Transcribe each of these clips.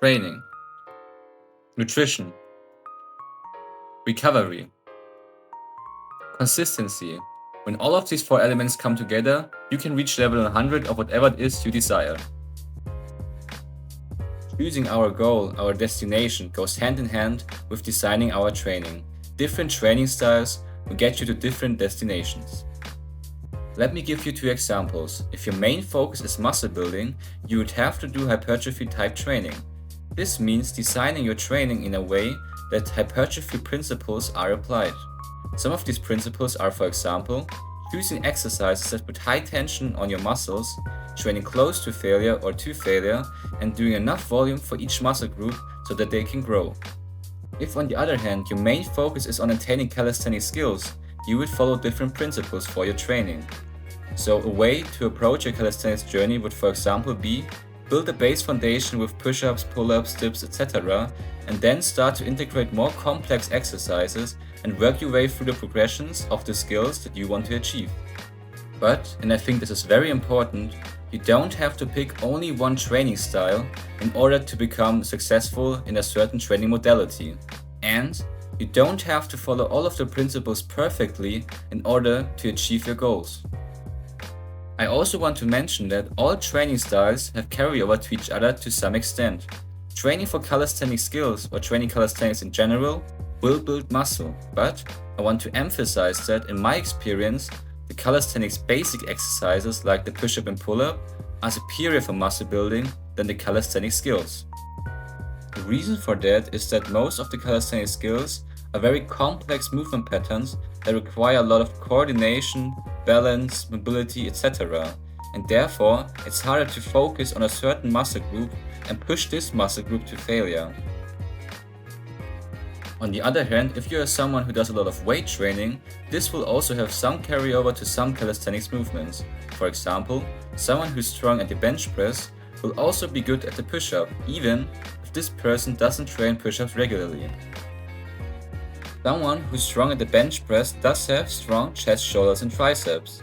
training, nutrition, recovery, consistency. When all of these four elements come together, you can reach level 100 of whatever it is you desire. Choosing our goal, our destination, goes hand in hand with designing our training. Different training styles will get you to different destinations. Let me give you two examples. If your main focus is muscle building, you would have to do hypertrophy type training. This means designing your training in a way that hypertrophy principles are applied. Some of these principles are, for example, choosing exercises that put high tension on your muscles, training close to failure or to failure, and doing enough volume for each muscle group so that they can grow. If, on the other hand, your main focus is on attaining calisthenic skills, you would follow different principles for your training. So a way to approach your calisthenics journey would, for example, be build a base foundation with push-ups, pull-ups, dips, etc., and then start to integrate more complex exercises and work your way through the progressions of the skills that you want to achieve. But, and I think this is very important, you don't have to pick only one training style in order to become successful in a certain training modality. And you don't have to follow all of the principles perfectly in order to achieve your goals. I also want to mention that all training styles have carryover to each other to some extent. Training for calisthenic skills or training calisthenics in general will build muscle, but I want to emphasize that in my experience, the calisthenics basic exercises like the push-up and pull-up are superior for muscle building than the calisthenic skills. The reason for that is that most of the calisthenic skills are very complex movement patterns that require a lot of coordination, balance, mobility, etc. And therefore, it's harder to focus on a certain muscle group and push this muscle group to failure. On the other hand, if you are someone who does a lot of weight training, this will also have some carryover to some calisthenics movements. For example, someone who's strong at the bench press will also be good at the push-up, even if this person doesn't train push-ups regularly. Someone who's strong at the bench press does have strong chest, shoulders and triceps,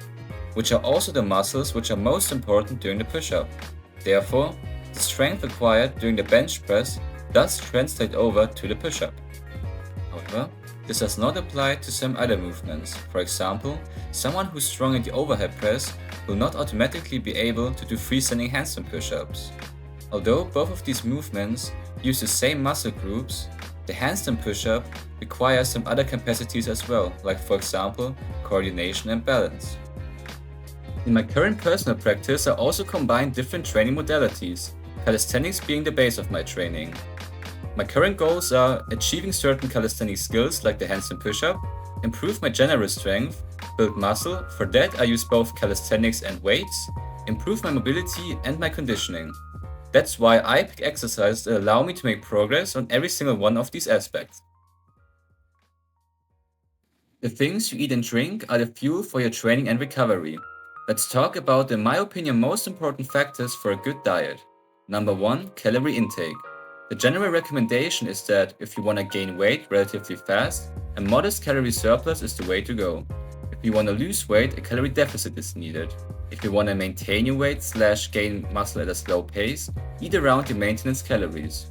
which are also the muscles which are most important during the push-up. Therefore, the strength acquired during the bench press does translate over to the push-up. However, this does not apply to some other movements. For example, someone who's strong in the overhead press will not automatically be able to do freestanding handstand push-ups. Although both of these movements use the same muscle groups, the handstand push-up requires some other capacities as well, like for example, coordination and balance. In my current personal practice, I also combine different training modalities, calisthenics being the base of my training. My current goals are achieving certain calisthenic skills like the handstand push-up, improve my general strength, build muscle. For that I use both calisthenics and weights, improve my mobility and my conditioning. That's why I pick exercises that allow me to make progress on every single one of these aspects. The things you eat and drink are the fuel for your training and recovery. Let's talk about the, in my opinion, most important factors for a good diet. Number 1, calorie intake. The general recommendation is that if you want to gain weight relatively fast, a modest calorie surplus is the way to go. If you want to lose weight, a calorie deficit is needed. If you want to maintain your weight / gain muscle at a slow pace, eat around your maintenance calories.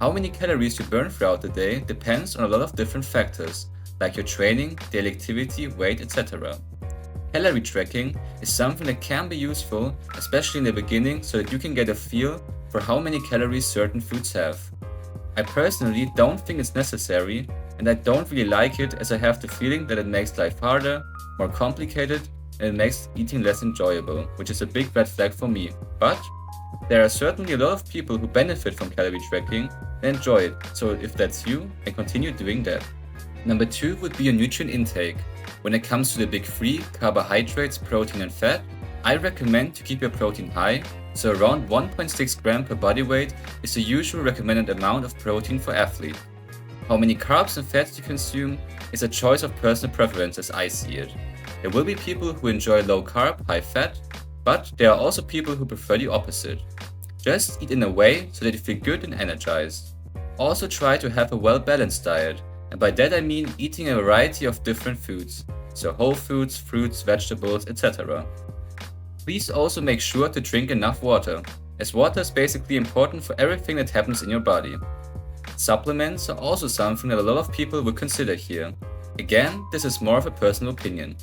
How many calories you burn throughout the day depends on a lot of different factors, like your training, daily activity, weight, etc. Calorie tracking is something that can be useful, especially in the beginning, so that you can get a feel for how many calories certain foods have. I personally don't think it's necessary, and I don't really like it as I have the feeling that it makes life harder, more complicated, and it makes eating less enjoyable, which is a big red flag for me. But there are certainly a lot of people who benefit from calorie tracking and enjoy it, so if that's you, then continue doing that. Number 2 would be your nutrient intake. When it comes to the big 3, carbohydrates, protein and fat, I recommend to keep your protein high, so around 1.6 gram per body weight is the usual recommended amount of protein for athletes. How many carbs and fats you consume is a choice of personal preference as I see it. There will be people who enjoy low carb, high fat, but there are also people who prefer the opposite. Just eat in a way so that you feel good and energized. Also try to have a well-balanced diet, and by that I mean eating a variety of different foods, so whole foods, fruits, vegetables, etc. Please also make sure to drink enough water. as water is basically important for everything that happens in your body. Supplements are also something that a lot of people would consider here. Again, this is more of a personal opinion.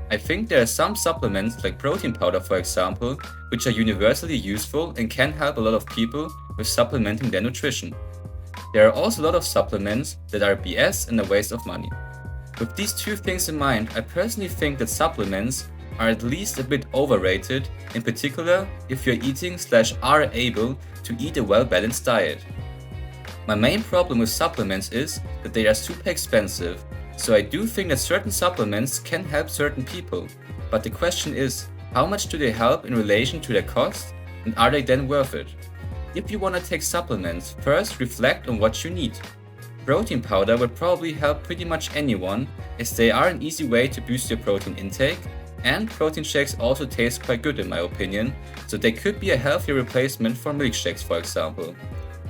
I think there are some supplements like protein powder, for example, which are universally useful and can help a lot of people with supplementing their nutrition. There are also a lot of supplements that are BS and a waste of money. With these two things in mind, I personally think that supplements are at least a bit overrated, in particular if you're eating/are able to eat a well-balanced diet. My main problem with supplements is that they are super expensive, so I do think that certain supplements can help certain people, but the question is, how much do they help in relation to their cost, and are they then worth it? If you want to take supplements, first reflect on what you need. Protein powder would probably help pretty much anyone, as they are an easy way to boost your protein intake, and protein shakes also taste quite good in my opinion, so they could be a healthier replacement for milkshakes, for example.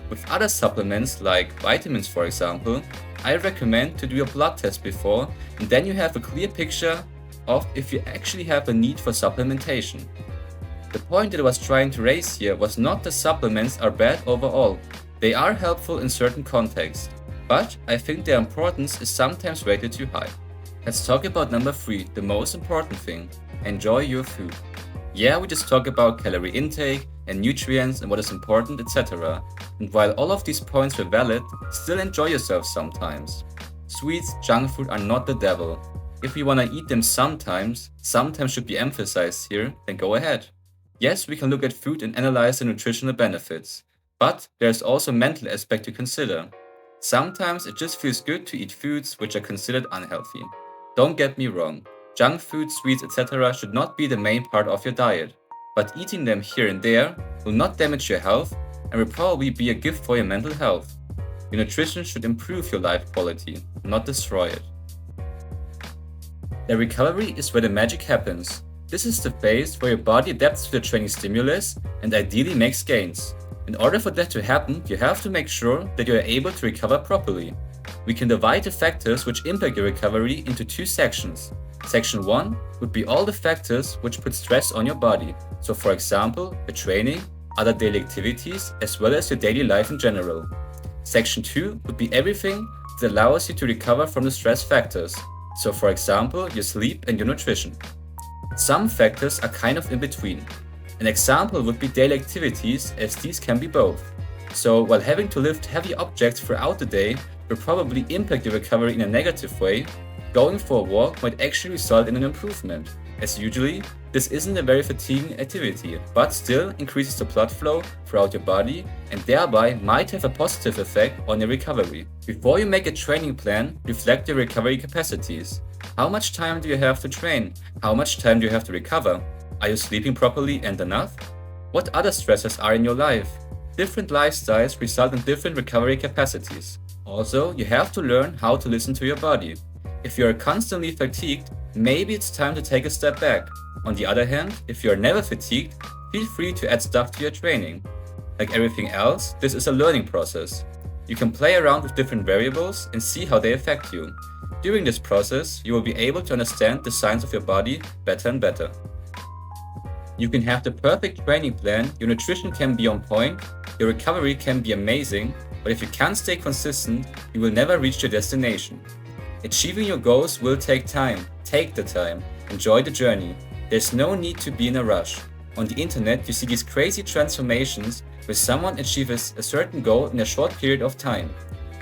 With other supplements like vitamins, for example, I recommend to do a blood test before, and then you have a clear picture of if you actually have a need for supplementation. The point that I was trying to raise here was not that supplements are bad overall. They are helpful in certain contexts, but I think their importance is sometimes rated too high. Let's talk about number 3, the most important thing: enjoy your food. Yeah, we just talk about calorie intake and nutrients and what is important, etc. And while all of these points were valid, still enjoy yourself sometimes. Sweets, junk food are not the devil. If you wanna eat them sometimes should be emphasized here, then go ahead. Yes, we can look at food and analyze the nutritional benefits, but there's also a mental aspect to consider. Sometimes it just feels good to eat foods which are considered unhealthy. Don't get me wrong, junk food, sweets, etc. should not be the main part of your diet, but eating them here and there will not damage your health and will probably be a gift for your mental health. Your nutrition should improve your life quality, not destroy it. The recovery is where the magic happens. This is the phase where your body adapts to the training stimulus and ideally makes gains. In order for that to happen, you have to make sure that you are able to recover properly. We can divide the factors which impact your recovery into 2 sections. Section 1 would be all the factors which put stress on your body. So for example, the training, other daily activities, as well as your daily life in general. Section 2 would be everything that allows you to recover from the stress factors. So for example, your sleep and your nutrition. Some factors are kind of in between. An example would be daily activities, as these can be both. So while having to lift heavy objects throughout the day will probably impact your recovery in a negative way, going for a walk might actually result in an improvement, as usually this isn't a very fatiguing activity, but still increases the blood flow throughout your body and thereby might have a positive effect on your recovery. Before you make a training plan, reflect your recovery capacities. How much time do you have to train? How much time do you have to recover? Are you sleeping properly and enough? What other stresses are in your life? Different lifestyles result in different recovery capacities. Also, you have to learn how to listen to your body. If you are constantly fatigued, maybe it's time to take a step back. On the other hand, if you are never fatigued, feel free to add stuff to your training. Like everything else, this is a learning process. You can play around with different variables and see how they affect you. During this process, you will be able to understand the signs of your body better and better. You can have the perfect training plan, your nutrition can be on point, your recovery can be amazing, but if you can't stay consistent, you will never reach your destination. Achieving your goals will take time. Take the time. Enjoy the journey. There's no need to be in a rush. On the internet, you see these crazy transformations where someone achieves a certain goal in a short period of time.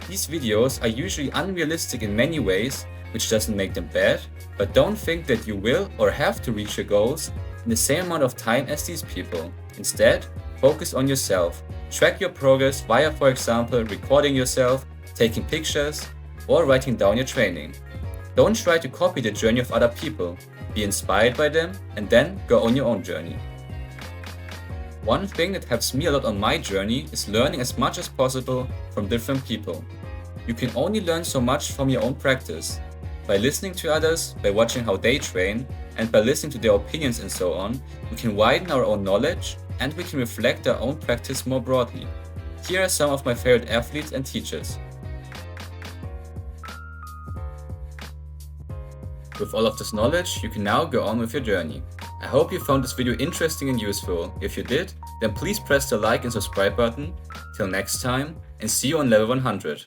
These videos are usually unrealistic in many ways, which doesn't make them bad, but don't think that you will or have to reach your goals in the same amount of time as these people. Instead, focus on yourself. Track your progress via, for example, recording yourself, taking pictures, or writing down your training. Don't try to copy the journey of other people. Be inspired by them and then go on your own journey. One thing that helps me a lot on my journey is learning as much as possible from different people. You can only learn so much from your own practice. By listening to others, by watching how they train, and by listening to their opinions and so on, we can widen our own knowledge and we can reflect our own practice more broadly. Here are some of my favorite athletes and teachers. With all of this knowledge, you can now go on with your journey. I hope you found this video interesting and useful. If you did, then please press the like and subscribe button. Till next time, and see you on level 100.